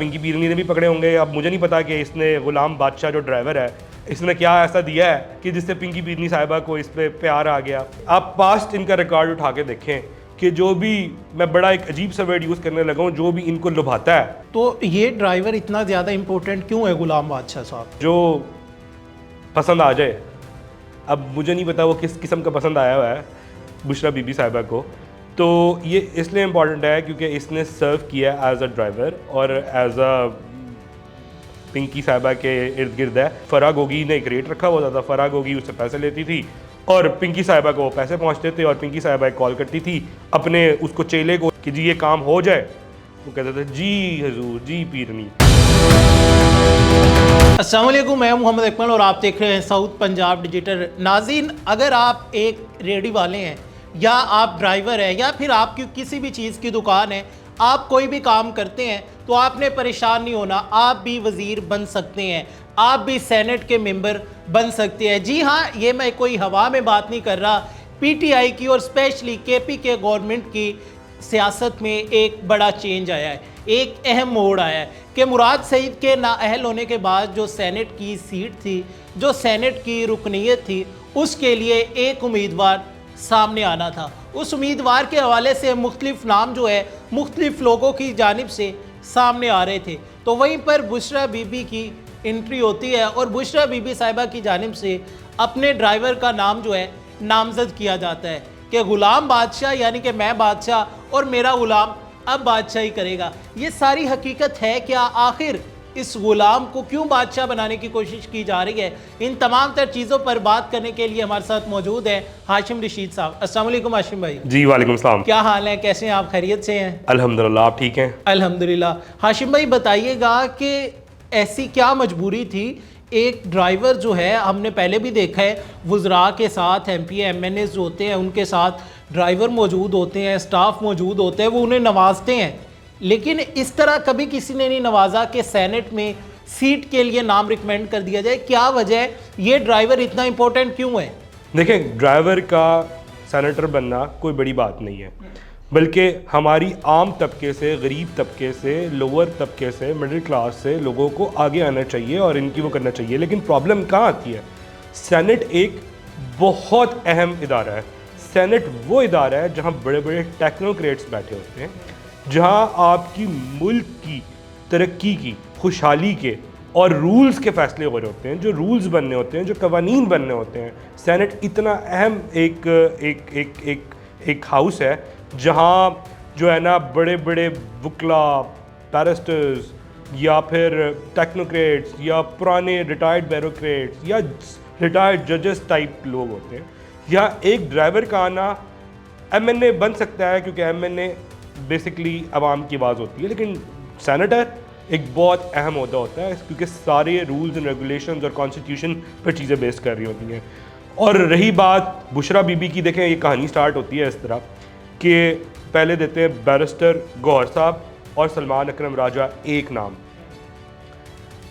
पिंकी पीरनी ने भी पकड़े होंगे। अब मुझे नहीं पता कि इसने गुलाम बादशाह जो ड्राइवर है इसने क्या ऐसा दिया है कि जिससे पिंकी पीरनी साहिबा को इस पे प्यार आ गया। आप पास्ट इनका रिकॉर्ड उठा के देखें कि जो भी, मैं बड़ा एक अजीब सा वर्ड यूज़ करने लगा हूँ, जो भी इनको लुभाता है। तो ये ड्राइवर इतना ज़्यादा इंपॉर्टेंट क्यों है गुलाम बादशाह साहब? जो पसंद आ जाए, अब मुझे नहीं पता वो किस किस्म का पसंद आया हुआ है बुशरा बीबी साहिबा को, तो ये इसलिए इम्पॉर्टेंट है क्योंकि इसने सर्व किया एज अ ड्राइवर और एज अ पिंकी साहिबा के इर्द गिर्द है। फराह गोगी ने एक रेट रखा हुआ था, फराह गोगी उससे पैसे लेती थी और पिंकी साहिबा को वो पैसे पहुंचते थे और पिंकी साहिबा कॉल करती थी अपने उसको चेले को कि जी ये काम हो जाए, वो कहते थे जी हजूर जी पीरनी। अस्सलाम वालेकुम, मैं मोहम्मद अकमल और आप देख रहे हैं साउथ पंजाब डिजिटल। नाज़रीन, अगर आप एक रेडी वाले हैं या आप ड्राइवर हैं या फिर आपकी किसी भी चीज़ की दुकान है, आप कोई भी काम करते हैं तो आपने परेशान नहीं होना, आप भी वज़ीर बन सकते हैं, आप भी सेनेट के मेंबर बन सकते हैं। जी हाँ, ये मैं कोई हवा में बात नहीं कर रहा। पीटीआई की और स्पेशली केपी के गवर्नमेंट की सियासत में एक बड़ा चेंज आया है, एक अहम मोड़ आया है कि मुराद सईद के नाअहल होने के बाद जो सेनेट की सीट थी, जो सेनेट की रुकनीत थी, उसके लिए एक उम्मीदवार सामने आना था। उस उम्मीदवार के हवाले से मुख्तलिफ नाम जो है मुख्तलिफ लोगों की जानिब से सामने आ रहे थे। तो वहीं पर बुशरा बीबी की एंट्री होती है और बुशरा बीबी साहिबा की जानिब से अपने ड्राइवर का नाम जो है नामजद किया जाता है कि गुलाम बादशाह, यानी कि मैं बादशाह और मेरा गुलाम अब बादशाही करेगा। ये सारी हकीकत है क्या? आखिर इस गुलाम को क्यों बादशाह बनाने की कोशिश की जा रही है? इन तमाम तर चीज़ों पर बात करने के लिए हमारे साथ मौजूद है हाशिम रशीद साहब। अस्सलाम वालेकुम हाशिम भाई। जी वालेकुम सलाम। क्या हाल है, कैसे हैं आप? खैरियत से हैं? अल्हम्दुलिल्लाह, आप ठीक हैं? अल्हम्दुलिल्लाह। हाशिम भाई बताइएगा कि ऐसी क्या मजबूरी थी, एक ड्राइवर जो है, हमने पहले भी देखा है वज़रा के साथ MP MNA जो होते हैं उनके साथ ड्राइवर मौजूद होते हैं, स्टाफ मौजूद होते हैं, वो उन्हें नवाजते हैं, लेकिन इस तरह कभी किसी ने नहीं नवाजा कि सेनेट में सीट के लिए नाम रिकमेंड कर दिया जाए। क्या वजह है, ये ड्राइवर इतना इंपॉर्टेंट क्यों है? देखें, ड्राइवर का सेनेटर बनना कोई बड़ी बात नहीं है, बल्कि हमारी आम तबके से, गरीब तबके से, लोअर तबके से, मिडिल क्लास से लोगों को आगे आना चाहिए और इनकी वो करना चाहिए। लेकिन प्रॉब्लम कहाँ आती है? सेनेट एक बहुत अहम इदारा है। सेनेट वो इदारा है जहाँ बड़े बड़े टेक्नोक्रेट्स बैठे होते हैं, जहाँ आपकी मुल्क की तरक्की की, खुशहाली के और रूल्स के फैसले हो रहे होते हैं, जो रूल्स बनने होते हैं, जो कवानीन बनने होते हैं। सेनेट इतना अहम एक एक एक एक एक हाउस है जहाँ जो है ना बड़े बड़े वकला, बैरिस्टर्स या फिर टेक्नोक्रेट्स या पुराने रिटायर्ड ब्यूरोक्रेट्स या रिटायर्ड जजेस टाइप लोग होते हैं। या एक ड्राइवर का आना, MNA बन सकता है क्योंकि MNA बेसिकली आवाम की आवाज़ होती है, लेकिन सेनेटर एक बहुत अहम ओहदा होता है क्योंकि सारे रूल्स एंड रेगुलेशंस और कॉन्स्टिट्यूशन पर चीज़ें बेस कर रही होती हैं। और रही बात बुशरा बीबी की, देखें ये कहानी स्टार्ट होती है इस तरह कि पहले देते हैं बैरिस्टर गौहर साहब और सलमान अकरम राजा एक नाम,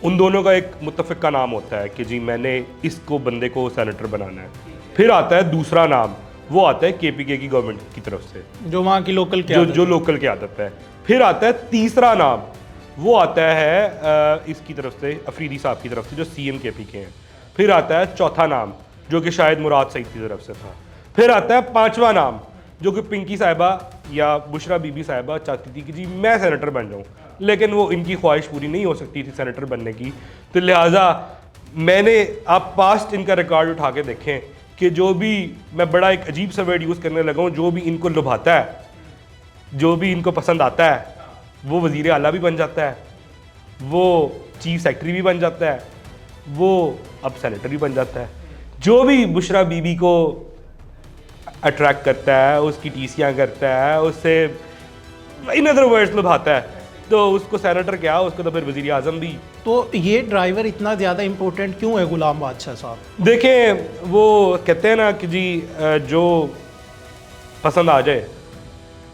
उन दोनों का एक मुत्तफ़िक़ा नाम होता है कि जी मैंने इसको बंदे को सेनेटर बनाना है। फिर आता है दूसरा नाम, वो आता है KPK की गवर्नमेंट की तरफ से, जो वहाँ की लोकल जो लोकल की आदत है। फिर आता है तीसरा नाम, वो आता है इसकी तरफ से, अफरीदी साहब की तरफ से जो CM KPK हैं। फिर आता है चौथा नाम जो कि शायद मुराद सईद की तरफ से था। फिर आता है पांचवा नाम जो कि पिंकी साहिबा या बुशरा बीबी साहिबा चाहती थी कि जी मैं सेनेटर बन जाऊँ, लेकिन वो इनकी ख्वाहिश पूरी नहीं हो सकती थी सेनेटर बनने की। तो लिहाजा मैंने, आप पास्ट इनका रिकॉर्ड उठा के देखें कि जो भी, मैं बड़ा एक अजीब सा वर्ड यूज़ करने लगा हूँ, जो भी इनको लुभाता है, जो भी इनको पसंद आता है, वो वज़ीर आला भी बन जाता है, वो चीफ सेक्रेटरी भी बन जाता है, वो अब सेनेटर भी बन जाता है। जो भी बुशरा बीबी को अट्रैक्ट करता है, उसकी टीसियाँ करता है, उससे इन अदर वर्ड्स लुभाता है, तो उसको सेनेटर क्या, उसको तो फिर वज़ीर आज़म भी। तो ये ड्राइवर इतना ज़्यादा इंपॉर्टेंट क्यों है गुलाम बादशाह साहब? देखें, वो कहते हैं ना कि जी जो पसंद आ जाए,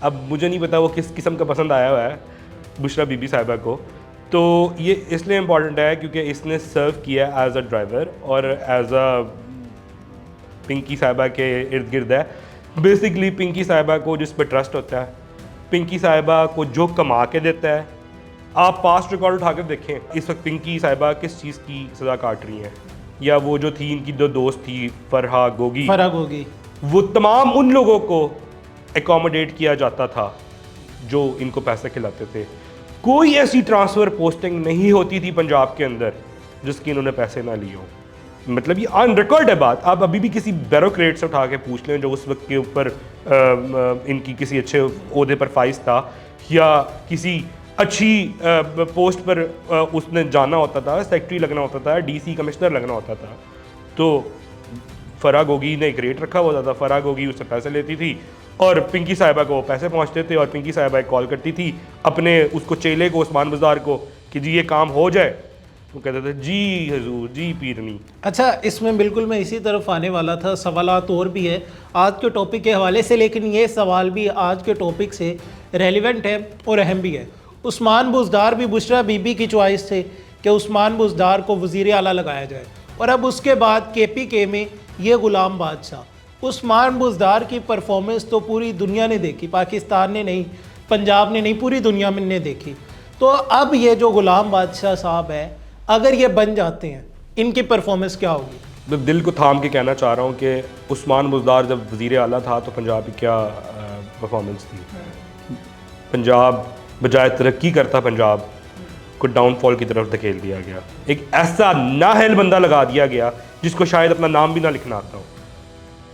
अब मुझे नहीं पता वो किस किस्म का पसंद आया हुआ है बुशरा बीबी साहिबा को, तो ये इसलिए इम्पॉर्टेंट है क्योंकि इसने सर्व किया एज अ ड्राइवर और एज अ पिंकी साहिबा के इर्द गिर्द है। बेसिकली पिंकी साहिबा को जिस पर ट्रस्ट होता है, पिंकी साहिबा को जो कमा के देता है आप पास्ट रिकॉर्ड उठा कर देखें, इस वक्त पिंकी साहिबा किस चीज़ की सज़ा काट रही हैं, या वो जो थी इनकी दो दोस्त थी फरहा गोगी, वो तमाम उन लोगों को एकोमोडेट किया जाता था जो इनको पैसे खिलाते थे। कोई ऐसी ट्रांसफ़र पोस्टिंग नहीं होती थी पंजाब के अंदर जिसकी इन्होंने पैसे ना लिए हो। मतलब ये ऑन रिकॉर्ड है बात, आप अभी भी किसी ब्यूरोक्रेट से उठा के पूछ लें जो उस वक्त के ऊपर इनकी किसी अच्छे ओहदे पर फाइज था या किसी अच्छी पोस्ट पर उसने जाना होता था, सेक्रेटरी लगना होता था, डीसी कमिश्नर लगना होता था, तो फरहा गोगी ने एक रेट रखा होता था, फरहा गोगी उससे पैसे लेती थी और पिंकी साहिबा को वो पैसे पहुंचते थे और पिंकी साहिबा एक कॉल करती थी अपने उसको चेले को, उस्मान बुज़दार को, कि जी ये काम हो जाए, वो कहते थे जी हजूर जी पीरनी। अच्छा, इसमें बिल्कुल मैं इसी तरफ आने वाला था, सवालात और भी है आज के टॉपिक के हवाले से, लेकिन ये सवाल भी आज के टॉपिक से रेलिवेंट है और अहम भी है। उस्मान बुज़दार भी बुशरा बीबी की चॉइस थे कि उस्मान बुज़दार को वज़ीर आला लगाया जाए, और अब उसके बाद KPK में ये ग़ुलाम बादशाह। उस्मान बुज़दार की परफॉर्मेंस तो पूरी दुनिया ने देखी, पाकिस्तान ने नहीं, पंजाब ने नहीं, पूरी दुनिया में ने देखी। तो अब ये जो ग़ुलाम बादशाह साहब है, अगर ये बन जाते हैं, इनकी परफॉर्मेंस क्या होगी? तो दिल को थाम के कहना चाह रहा हूँ कि उस्मान बुज़दार जब वज़ीर आला था तो पंजाब की क्या परफॉर्मेंस थी। पंजाब बजाय तरक्की करता पंजाब को डाउनफॉल की तरफ धकेल दिया गया। एक ऐसा नाअहल बंदा लगा दिया गया जिसको शायद अपना नाम भी ना लिखना आता हो।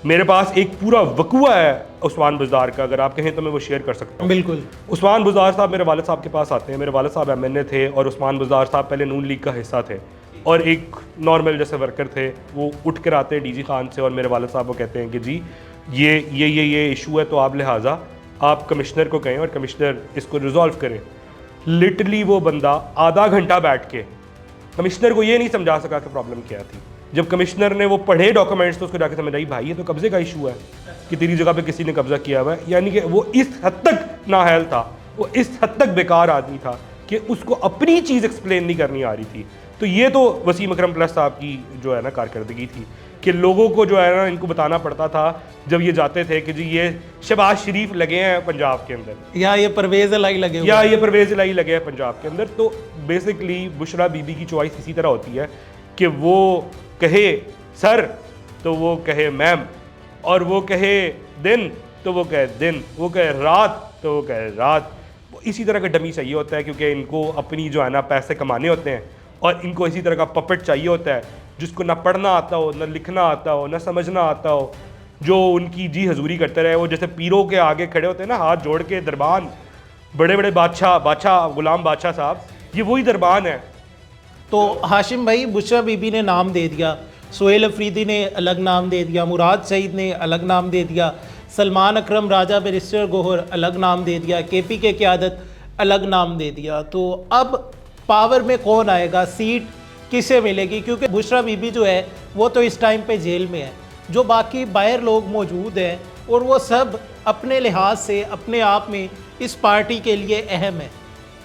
मेरे पास एक पूरा वकूआ है उस्मान बुज़दार का, अगर आप कहें तो मैं वो शेयर कर सकता हूँ। बिल्कुल। उस्मान बुज़दार साहब मेरे वालिद साहब के पास आते हैं, मेरे वालिद साहब MNA थे और उस्मान बुज़दार साहब पहले नून लीग का हिस्सा थे और एक नॉर्मल जैसे वर्कर थे। वो उठ कर आते हैं DG खान से और मेरे वालिद साहब को कहते हैं कि जी ये इशू है, तो आप लिहाजा आप कमिश्नर को कहें और कमिश्नर इसको रिजॉल्व करें। लिटरली वो बंदा आधा घंटा बैठ के कमिश्नर को ये नहीं समझा सका कि प्रॉब्लम क्या थी। जब कमिश्नर ने वो पढ़े डॉक्यूमेंट्स तो उसको जाके समझ आई, भाई ये तो कब्जे का इशू है कि तेरी जगह पे किसी ने कब्जा किया हुआ है। यानी कि वो इस हद तक नाअहल था, वो इस हद तक बेकार आदमी था कि उसको अपनी चीज़ एक्सप्लेन नहीं करनी आ रही थी। तो ये तो वसीम अकरम प्लस साहब की जो है ना कारकर्दगी थी कि लोगों को जो है ना इनको बताना पड़ता था जब ये जाते थे कि जी ये शहबाज शरीफ लगे हैं पंजाब के अंदर, या ये परवेज़ इलाही लगे या ये परवेज़ इलाही लगे हैं पंजाब के अंदर। तो बेसिकली बुशरा बीबी की चॉइस इसी तरह होती है कि वो कहे सर तो वो कहे मैम, और वो कहे दिन तो वो कहे दिन, वो कहे रात तो वो कहे रात। इसी तरह का डमी चाहिए होता है क्योंकि इनको अपनी जो है ना पैसे कमाने होते हैं और इनको इसी तरह का पपेट चाहिए होता है जिसको ना पढ़ना आता हो, ना लिखना आता हो, ना समझना आता हो, जो उनकी जी हजूरी करते रहे। वो जैसे पीरों के आगे खड़े होते हैं ना हाथ जोड़ के दरबान, बड़े बड़े बादशाह गुलाम बादशाह साहब, ये वही दरबान है। तो हाशिम भाई, बुशरा बीबी ने नाम दे दिया, सोहेल अफरीदी ने अलग नाम दे दिया, मुराद सईद ने अलग नाम दे दिया, सलमान अकरम राजा बैरिस्टर गोहर अलग नाम दे दिया, KPK क़यादत अलग नाम दे दिया। तो अब पावर में कौन आएगा, सीट किसे मिलेगी? क्योंकि बुशरा बीबी जो है वो तो इस टाइम पे जेल में है, जो बाकी बाहर लोग मौजूद हैं और वो सब अपने लिहाज से अपने आप में इस पार्टी के लिए अहम है।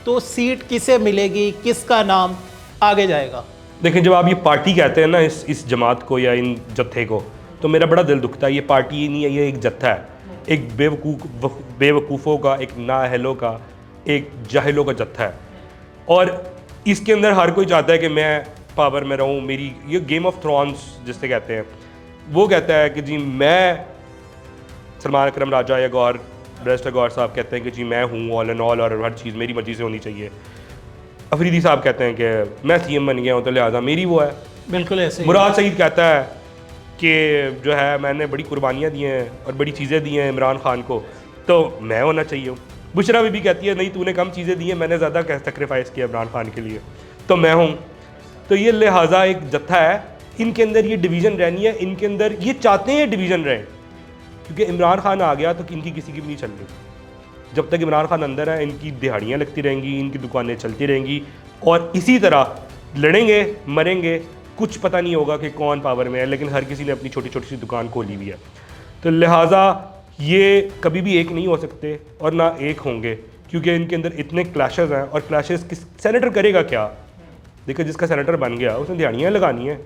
तो सीट किसे मिलेगी, किसका नाम आगे जाएगा? देखें, जब आप ये पार्टी कहते हैं ना इस जमात को या इन जत्थे को, तो मेरा बड़ा दिल दुखता है। ये पार्टी ही नहीं है, ये एक जत्था है, एक बेवकूफ़ों का, एक नाअहलों का, एक जाहिलों का जत्था है। और इसके अंदर हर कोई चाहता है कि मैं पावर में रहूं, मेरी ये गेम ऑफ थ्रोन्स जिससे कहते हैं, वो कहता है कि जी मैं सलमान अकरम राजा या गौर बैरिस्टर गौर साहब कहते हैं कि जी मैं हूँ ऑल एंड ऑल और हर चीज़ मेरी मर्जी से होनी चाहिए। अफरीदी साहब कहते हैं कि मैं CM बन गया हूँ तो लिहाजा मेरी वो है। बिल्कुल ऐसे। मुराद सईद कहता है कि जो है मैंने बड़ी कुर्बानियाँ दी हैं और बड़ी चीज़ें दी हैं इमरान खान को, तो मैं होना चाहिए हूँ। बुशरा बीबी कहती है नहीं, तूने कम चीज़ें दी हैं, मैंने ज़्यादा सेक्रीफाइस किया इमरान खान के लिए, तो मैं हूँ। तो ये लिहाजा एक जत्था है, इनके अंदर ये डिवीज़न रहनी है, इनके अंदर ये चाहते हैं डिवीज़न रहे, क्योंकि इमरान खान आ गया तो इनकी किसी की भी नहीं चल रही। जब तक इमरान खान अंदर है इनकी दिहाड़ियाँ लगती रहेंगी, इनकी दुकानें चलती रहेंगी और इसी तरह लड़ेंगे मरेंगे। कुछ पता नहीं होगा कि कौन पावर में है, लेकिन हर किसी ने अपनी छोटी छोटी सी दुकान खोली हुई है। तो लिहाजा ये कभी भी एक नहीं हो सकते और ना एक होंगे, क्योंकि इनके अंदर इतने क्लैशेस हैं। और क्लैशेस किस सेनेटर करेगा क्या? देखिए, जिसका सेनेटर बन गया उसने दिहाड़ियाँ लगानी है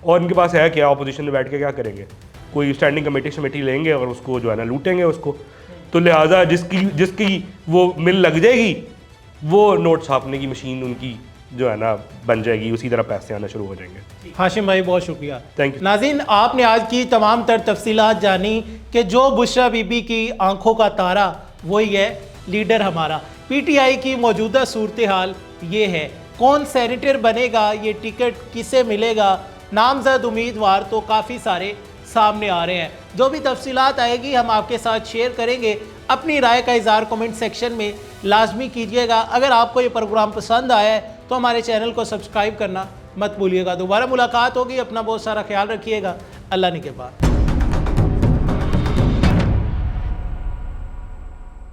और इनके पास है क्या, अपोजिशन में बैठ के क्या करेंगे? कोई स्टैंडिंग कमेटी लेंगे और उसको जो है ना लूटेंगे उसको। तो लिहाजा जिसकी वो मिल लग जाएगी वो नोट छापने की मशीन उनकी जो है ना बन जाएगी, उसी तरह पैसे आना शुरू हो जाएंगे। हाशिम भाई बहुत शुक्रिया। Thank you. नाज़रीन, आपने आज की तमाम तर तफसीलात जानी कि जो बुशरा बीबी की आंखों का तारा वही है लीडर हमारा। पीटीआई की मौजूदा सूरत हाल ये है, कौन सेनेटर बनेगा, ये टिकट किसे मिलेगा, नामजद उम्मीदवार तो काफ़ी सारे सामने आ रहे हैं। जो भी तफसीलात आएगी हम आपके साथ शेयर करेंगे। अपनी राय का इज़हार कमेंट सेक्शन में लाजमी कीजिएगा। अगर आपको ये प्रोग्राम पसंद आया है तो हमारे चैनल को सब्सक्राइब करना मत भूलिएगा। दोबारा मुलाकात होगी, अपना बहुत सारा ख्याल रखिएगा। अल्लाह निगहबान।